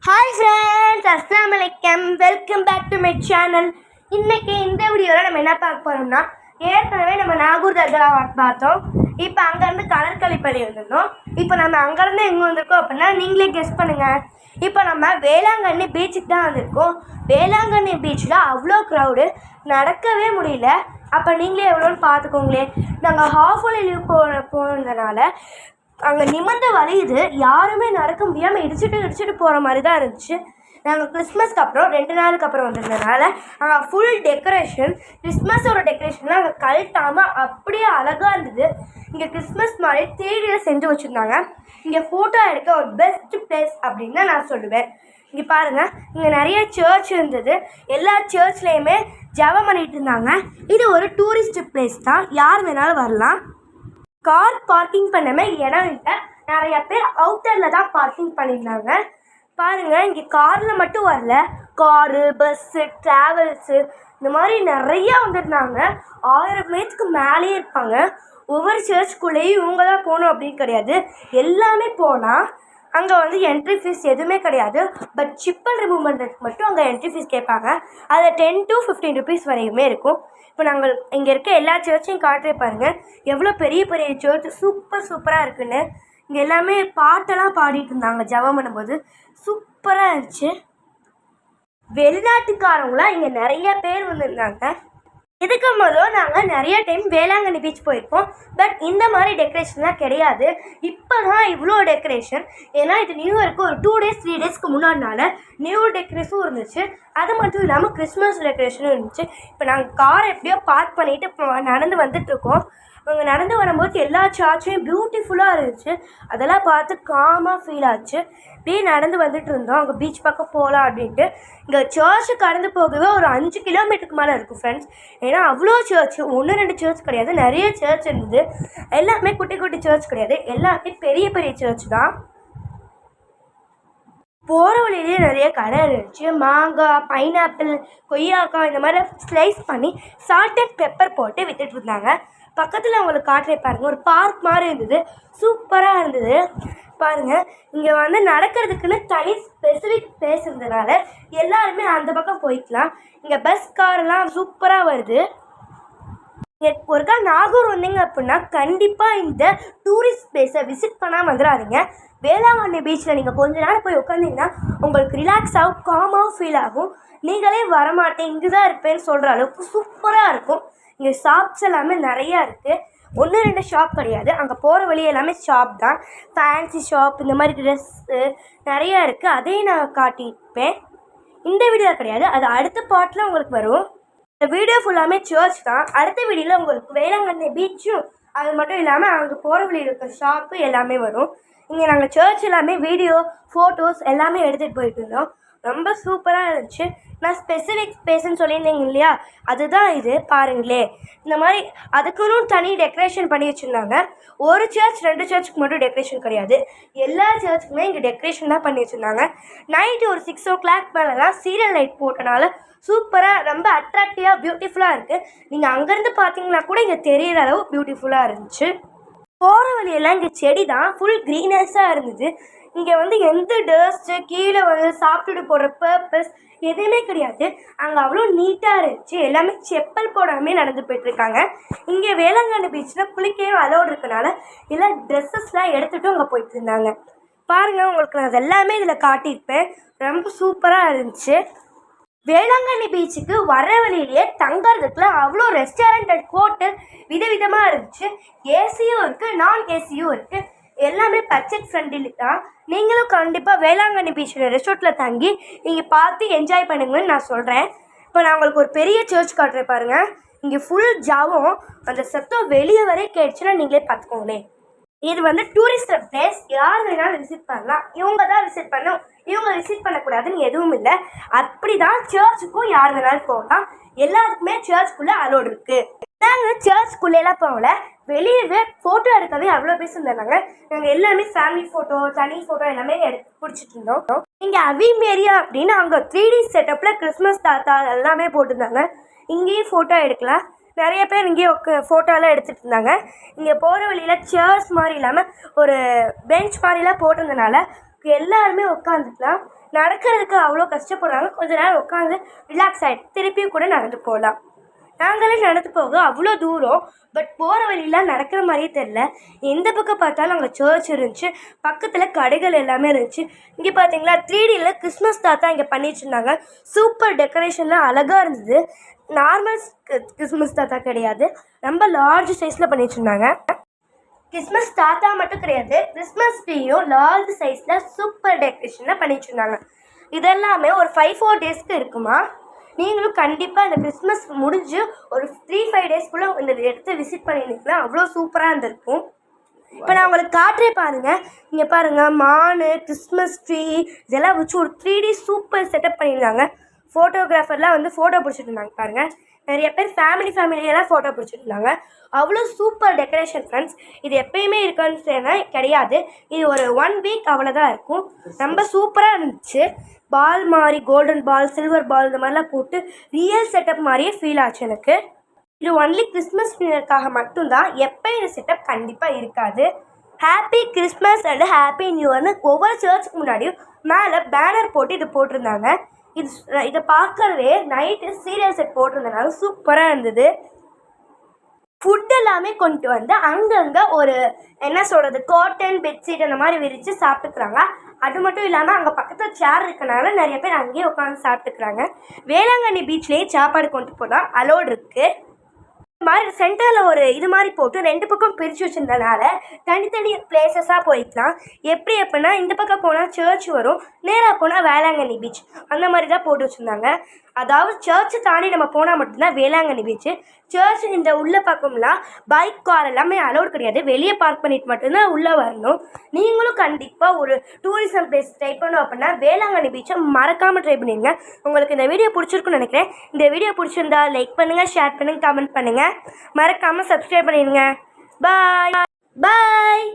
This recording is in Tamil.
ஹாய் ஃப்ரெண்ட்ஸ், அஸ்ஸலாமு அலைக்கும். Welcome back to my channel. இன்றைக்கி இந்த வீடியோவில் நம்ம என்ன பார்க்க போகிறோம்னா, ஏற்கனவே நம்ம நாகூர் தர்கா பார்த்தோம். இப்போ அங்கேருந்து கடற்கரைப்பள்ளி வந்திருந்தோம். இப்போ நம்ம அங்கேருந்து எங்கே வந்திருக்கோம் அப்படின்னா நீங்களே கெஸ் பண்ணுங்கள். இப்போ நம்ம வேளாங்கண்ணி பீச்சுக்கு தான் வந்திருக்கோம். வேளாங்கண்ணி பீச்சில் அவ்வளோ க்ரௌடு, நடக்கவே முடியல. அப்போ நீங்களே எவ்வளோன்னு பார்த்துக்கோங்களே. நாங்கள் ஹாஃப்-ஹோலி லீவ் போனதுனால அங்கே நிமிர்ந்து வலியுது, யாருமே நடக்க முடியாமல் இடிச்சிட்டு போகிற மாதிரி தான் இருந்துச்சு. நாங்கள் கிறிஸ்மஸ்க்கு அப்புறம் 2 நாளுக்கு அப்புறம் வந்திருந்ததுனால அங்கே ஃபுல் டெக்கரேஷன், கிறிஸ்மஸோட டெக்கரேஷன்லாம் அங்கே கழட்டாமல் அப்படியே அழகாக இருந்தது. இங்கே கிறிஸ்மஸ் மாதிரி 3Dயில் செஞ்சு வச்சுருந்தாங்க. இங்கே ஃபோட்டோ எடுக்க ஒரு பெஸ்ட் பிளேஸ் அப்படின்னு தான் நான் சொல்லுவேன். இங்கே பாருங்கள், இங்கே நிறைய சர்ச் இருந்தது. எல்லா சர்ச்லேயுமே ஜெபம் பண்ணிகிட்டு இருந்தாங்க. இது ஒரு டூரிஸ்ட் பிளேஸ் தான், யார் வேணாலும் வரலாம். கார் பார்க்கிங் பண்ணாம இடம் இல்லை. நிறைய பேர் அவுட்டரில் தான் பார்க்கிங் பண்ணியிருந்தாங்க. பாருங்கள், இங்கே காரில் மட்டும் வரல, காரு, பஸ்ஸு, ட்ராவல்ஸு இந்த மாதிரி நிறையா வந்துருந்தாங்க. 1000 பேருக்கு மேலேயே இருப்பாங்க. ஒவ்வொரு சர்ச்சுக்குள்ளேயும் இவங்க தான் போகணும் அப்படின்னு கிடையாது, எல்லாமே போகலாம். அங்கே வந்து என்ட்ரி ஃபீஸ் எதுவுமே கிடையாது. பட் சிப் அண்ட் ரிமூவ் பண்ணுறதுக்கு மட்டும் அங்கே என்ட்ரி ஃபீஸ் கேட்பாங்க. அதில் 10 to 15 rupees வரையுமே இருக்கும். இப்போ நாங்கள் இங்கே இருக்க எல்லா சர்ச்சையும் காட்டுறே பாருங்கள், எவ்வளோ பெரிய பெரிய சர்ச் சூப்பராக இருக்குன்னு. இங்கே எல்லாமே பாட்டெல்லாம் பாடிட்டு இருந்தாங்க ஜெபம் பண்ணும்போது, சூப்பராக இருந்துச்சு. வெளிநாட்டுக்காரங்களாம் இங்கே நிறைய பேர் வந்துருந்தாங்க. இதுக்கு முதல்ல நாங்கள் நிறைய டைம் வேளாங்கண்ணி பீச் போயிருக்கோம். பட் இந்த மாதிரி டெக்கரேஷன்லாம் கிடையாது. இப்போ தான் இவ்வளோ டெக்கரேஷன். ஏன்னா இது நியூ இயருக்கு ஒரு 2 days 3 daysக்கு முன்னாடினால நியூ டெக்கரேஷனும் இருந்துச்சு. அது மட்டும் இல்லாமல் கிறிஸ்மஸ் டெக்கரேஷனும் இருந்துச்சு. இப்போ நாங்கள் காரை எப்படியோ பார்க் பண்ணிவிட்டு இப்போ நடந்து வந்துட்டுருக்கோம். அங்கே நடந்து வரும்போது எல்லா சர்ச்சும் பியூட்டிஃபுல்லாக இருந்துச்சு. அதெல்லாம் பார்த்து காமாக ஃபீல் ஆச்சு. அப்படியே நடந்து வந்துட்டு இருந்தோம். அங்கே பீச் பக்கம் போகலாம் அப்படின்ட்டு. இங்கே சர்ச்சு கடந்து போகவே ஒரு 5 கிலோமீட்டருக்கு மேலே இருக்கும் ஃப்ரெண்ட்ஸ். ஏன்னா அவ்வளோ சர்ச், 1-2 சர்ச் கிடையாது, நிறைய சர்ச் இருந்தது. எல்லாமே குட்டி குட்டி சர்ச் கிடையாது, எல்லாமே பெரிய பெரிய சர்ச் தான். போகிற வழியிலே நிறைய கடை இருந்துச்சு. மாங்காய், பைனாப்பிள், கொய்யாக்காய் இந்த மாதிரி ஸ்லைஸ் பண்ணி சால்ட் அண்ட் பெப்பர் போட்டு விற்றுட்டு இருந்தாங்க. பக்கத்தில் உங்களுக்கு காட்டுறே பாருங்கள், ஒரு பார்க் மாதிரி இருந்தது, சூப்பராக இருந்தது. பாருங்கள், இங்கே வந்து நடக்கிறதுக்குன்னு தனி ஸ்பெசிஃபிக் பிளேஸ் இருந்ததுனால எல்லாருமே அந்த பக்கம் போய்க்கலாம். இங்கே பஸ் காரெல்லாம் சூப்பராக வருது. ஒருக்கா நாகூர் வந்தீங்க அப்படின்னா கண்டிப்பாக இந்த டூரிஸ்ட் பிளேஸை விசிட் பண்ணாமல் வந்துடாதீங்க. வேளாங்கண்ணி பீச்சில் நீங்கள் கொஞ்ச நேரம் போய் உட்காந்திங்கன்னா உங்களுக்கு ரிலாக்ஸாகவும் காமாகவும் ஃபீல் ஆகும். நீங்களே வரமாட்டேன் இங்கே தான் இருப்பேன்னு சொல்கிற அளவுக்கு சூப்பராக இருக்கும். இங்கே ஷாப்ஸ் எல்லாமே நிறையா இருக்குது. 1-2 ஷாப் கிடையாது, அங்கே போகிற வழி எல்லாமே ஷாப் தான். ஃபேன்சி ஷாப், இந்த மாதிரி ட்ரெஸ்ஸு நிறையா இருக்குது. அதையும் நான் காட்டியிருப்பேன். இந்த வீடியோ கிடையாது, அது அடுத்த பார்ட்டில் உங்களுக்கு வரும். இந்த வீடியோ ஃபுல்லாமே சர்ச் தான். அடுத்த வீடியோவில் உங்களுக்கு வேளாங்கண்ணி பீச்சும் அது மட்டும் இல்லாமல் அங்கே போகிற வழியில் இருக்கிற ஷாப்பு எல்லாமே வரும். இங்கே நாங்கள் சர்ச் எல்லாமே வீடியோ, ஃபோட்டோஸ் எல்லாமே எடுத்துகிட்டு போயிட்டு இருந்தோம். ரொம்ப சூப்பராக இருந்துச்சு. நான் ஸ்பெசிஃபிக் ஸ்பேஸ்ன்னு சொல்லியிருந்தேங்க இல்லையா, அதுதான் இது. பாருங்களே, இந்த மாதிரி அதுக்குன்னு தனி டெக்கரேஷன் பண்ணி வச்சுருந்தாங்க. ஒரு சர்ச் 2 சர்ச்சுக்கு மட்டும் டெக்கரேஷன் கிடையாது, எல்லா சர்ச்சுக்குமே இங்கே டெக்கரேஷன் தான் பண்ணி வச்சுருந்தாங்க. நைட்டு ஒரு 6 o'clock மேலே தான் சீரியல் லைட் போட்டனால சூப்பராக ரொம்ப அட்ராக்டிவாக பியூட்டிஃபுல்லாக இருக்குது. நீங்கள் அங்கேருந்து பார்த்தீங்கன்னா கூட இங்கே தெரிகிற அளவு பியூட்டிஃபுல்லாக இருந்துச்சு. போகிற வழியெல்லாம் இங்கே செடி தான், ஃபுல் க்ரீனஸாக இருந்தது. இங்கே வந்து எந்த டஸ்ட்டு கீழே வந்து சாப்பிட்டுட்டு போடுற பர்பஸ் எதுவுமே கிடையாது. அங்கே அவ்வளோ நீட்டாக இருந்துச்சு. எல்லாமே செப்பல் போடாமே நடந்து போயிட்டுருக்காங்க. இங்கே வேளாங்கண்ணி பீச்சில் குளிக்கவும் அலோடு இருக்கனால எல்லா ட்ரெஸ்ஸஸ்லாம் எடுத்துகிட்டு அங்கே போயிட்டு இருந்தாங்க. பாருங்கள், உங்களுக்கு நான் எல்லாமே இதில் காட்டியிருப்பேன். ரொம்ப சூப்பராக இருந்துச்சு. வேளாங்கண்ணி பீச்சுக்கு வர வழியிலேயே தங்கறதுக்குள்ள அவ்வளோ ரெஸ்டாரண்ட் அண்ட் ஹோட்டல் விதவிதமாக இருந்துச்சு. ஏசியும் இருக்குது, நான் ஏசியும் இருக்குது. எல்லாமே பட்ஜெட் ஃப்ரெண்ட்லி தான். நீங்களும் கண்டிப்பாக வேளாங்கண்ணி பீச்சில் ரெசார்ட்டில் தங்கி நீங்கள் பார்த்து என்ஜாய் பண்ணுங்கன்னு நான் சொல்கிறேன். இப்போ நான் உங்களுக்கு ஒரு பெரிய சர்ச் காட்டுறேன் பாருங்கள். இங்கே ஃபுல் ஜாவும் அந்த சத்தம் வெளியே வரை கேட்டுச்சுன்னா நீங்களே பார்த்துக்கோங்களேன். இது வந்து டூரிஸ்ட் பிளேஸ், யார் வேணாலும் விசிட் பண்ணலாம். இவங்க தான் விசிட் பண்ணணும், இவங்க விசிட் பண்ணக்கூடாதுன்னு எதுவும் இல்லை. அப்படி தான் சர்ச்சுக்கும் யார் வேணாலும் போகலாம். எல்லாருக்குமே சர்ச்சுக்குள்ளே அலோடு இருக்குது. நாங்கள் சர்ச்சுக்குள்ளேலாம் போகல, வெளியவே ஃபோட்டோ எடுக்கவே அவ்வளோ பேர் இருந்தாங்க. நாங்கள் எல்லாமே ஃபேமிலி ஃபோட்டோ, தனி ஃபோட்டோ எல்லாமே பிடிச்சிட்டு இருந்தோம். இங்கே அவிமேரியா அப்படின்னு அங்கே 3D செட்டப்பில் கிறிஸ்மஸ் தாத்தா எல்லாமே போட்டிருந்தாங்க. இங்கேயும் ஃபோட்டோ எடுக்கலாம். நிறைய பேர் இங்கேயே ஃபோட்டோலாம் எடுத்துகிட்டு இருந்தாங்க. இங்கே போகிற வழியில் சேர்ஸ் மாதிரி இல்லாமல் ஒரு பெஞ்ச் மாதிரிலாம் போட்டிருந்தனால எல்லாருமே உட்காந்துக்கலாம். நடக்கிறதுக்கு அவ்வளோ கஷ்டப்படுறாங்க. கொஞ்ச நேரம் உட்காந்து ரிலாக்ஸ் ஆகிட்டு திருப்பியும் கூட நடந்து போகலாம். நாங்களே நடந்து போக அவ்வளோ தூரம். பட் போகிற வழியெலாம் நடக்கிற மாதிரியே தெரில. எந்த பக்கம் பார்த்தாலும் அங்கே சர்ச் இருந்துச்சு, பக்கத்தில் கடைகள் எல்லாமே இருந்துச்சு. இங்கே பார்த்தீங்களா 3Dயில் கிறிஸ்மஸ் தாத்தா இங்கே பண்ணி வச்சுருந்தாங்க. சூப்பர் டெக்கரேஷன்லாம் அழகாக இருந்தது. நார்மல் கிறிஸ்மஸ் தாத்தா கிடையாது, ரொம்ப லார்ஜ் சைஸில் பண்ணி வச்சுருந்தாங்க. கிறிஸ்மஸ் தாத்தா மட்டும் கிடையாது, கிறிஸ்மஸ் ட்ரீயும் லார்ஜ் சைஸில் சூப்பர் டெக்கரேஷனில் பண்ணி வச்சுருந்தாங்க. இதெல்லாமே ஒரு 5-4 டேஸ்க்கு இருக்குமா. நீங்களும் கண்டிப்பாக இந்த கிறிஸ்மஸ் முடிஞ்சு ஒரு 3-5 டேஸ்க்குள்ளே இந்த இடத்த விசிட் பண்ணியிருந்தீங்கன்னா அவ்வளோ சூப்பராக இருந்திருக்கும். இப்போ நான் உங்களுக்கு காட்டுறே பாருங்கள். இங்கே பாருங்கள், மானு, கிறிஸ்மஸ் ட்ரீ இதெல்லாம் வச்சு ஒரு 3D சூப்பர் செட்டப் பண்ணியிருந்தாங்க. ஃபோட்டோகிராஃபர்லாம் வந்து ஃபோட்டோ பிடிச்சிட்டு இருந்தாங்க பாருங்கள். நிறைய பேர் ஃபேமிலியெல்லாம் ஃபோட்டோ பிடிச்சிருந்தாங்க. அவ்வளோ சூப்பர் டெக்கரேஷன் ஃப்ரெண்ட்ஸ். இது எப்பயுமே இருக்கான்னு சொன்னால் கிடையாது, இது ஒரு 1 வீக் அவ்வளோதான் இருக்கும். ரொம்ப சூப்பராக இருந்துச்சு. பால் மாதிரி கோல்டன் பால், சில்வர் பால் இந்த மாதிரிலாம் போட்டு ரியல் செட்டப் மாதிரியே ஃபீல் ஆச்சு எனக்கு. இது ஒன்லி கிறிஸ்மஸ் நியூஇயர்க்காக மட்டும்தான், எப்போ இந்த செட்டப் கண்டிப்பாக இருக்காது. Happy Christmas and happy new இயர்னு ஒவ்வொரு சர்ச்சுக்கு முன்னாடியும் மேலே பேனர் போட்டு இது போட்டிருந்தாங்க. இதை பார்க்கறதே நைட்டு சீரியல் செட் போட்டிருந்தனால சூப்பராக இருந்தது. ஃபுட் எல்லாமே கொண்டு வந்து அங்கங்கே ஒரு என்ன சொல்கிறது காட்டன் பெட்ஷீட் அந்த மாதிரி விரித்து சாப்பிட்டுக்கிறாங்க. அது மட்டும் இல்லாமல் அங்கே பக்கத்தில் சேர் இருக்கனால நிறைய பேர் அங்கேயே உட்காந்து சாப்பிட்டுக்கிறாங்க. வேளாங்கண்ணி பீச்லேயே சாப்பாடு கொண்டு போனால் அலோடு இருக்குது. இது மாதிரி சென்டரில் ஒரு இது மாதிரி போட்டு 2 பக்கம் பிரித்து வச்சுருந்தனால தனித்தனி பிளேசஸாக போய்க்கலாம். எப்படின்னா இந்த பக்கம் போனால் சர்ச் வரும், நேராக போனால் வேளாங்கண்ணி பீச், அந்த மாதிரி தான் போட்டு வச்சுருந்தாங்க. அதாவது சர்ச்சை தாண்டி நம்ம போனால் மட்டும்தான் வேளாங்கண்ணி பீச்சு. சர்ச் இந்த உள்ள பக்கம்லாம் பைக் கார் எல்லாமே அலோடு கிடையாது, வெளியே பார்க் பண்ணிட்டு மட்டும்தான் உள்ளே வரணும். நீங்களும் கண்டிப்பாக ஒரு டூரிசம் பிளேஸ் ட்ரை பண்ணோம் அப்படின்னா வேளாங்கண்ணி பீச்சை மறக்காமல் ட்ரை பண்ணிடுங்க. உங்களுக்கு இந்த வீடியோ பிடிச்சிருக்குன்னு நினைக்கிறேன். இந்த வீடியோ பிடிச்சிருந்தா லைக் பண்ணுங்கள், ஷேர் பண்ணுங்கள், கமெண்ட் பண்ணுங்கள், மறக்காமல் சப்ஸ்கிரைப் பண்ணிடுங்க. பாய் பாய்.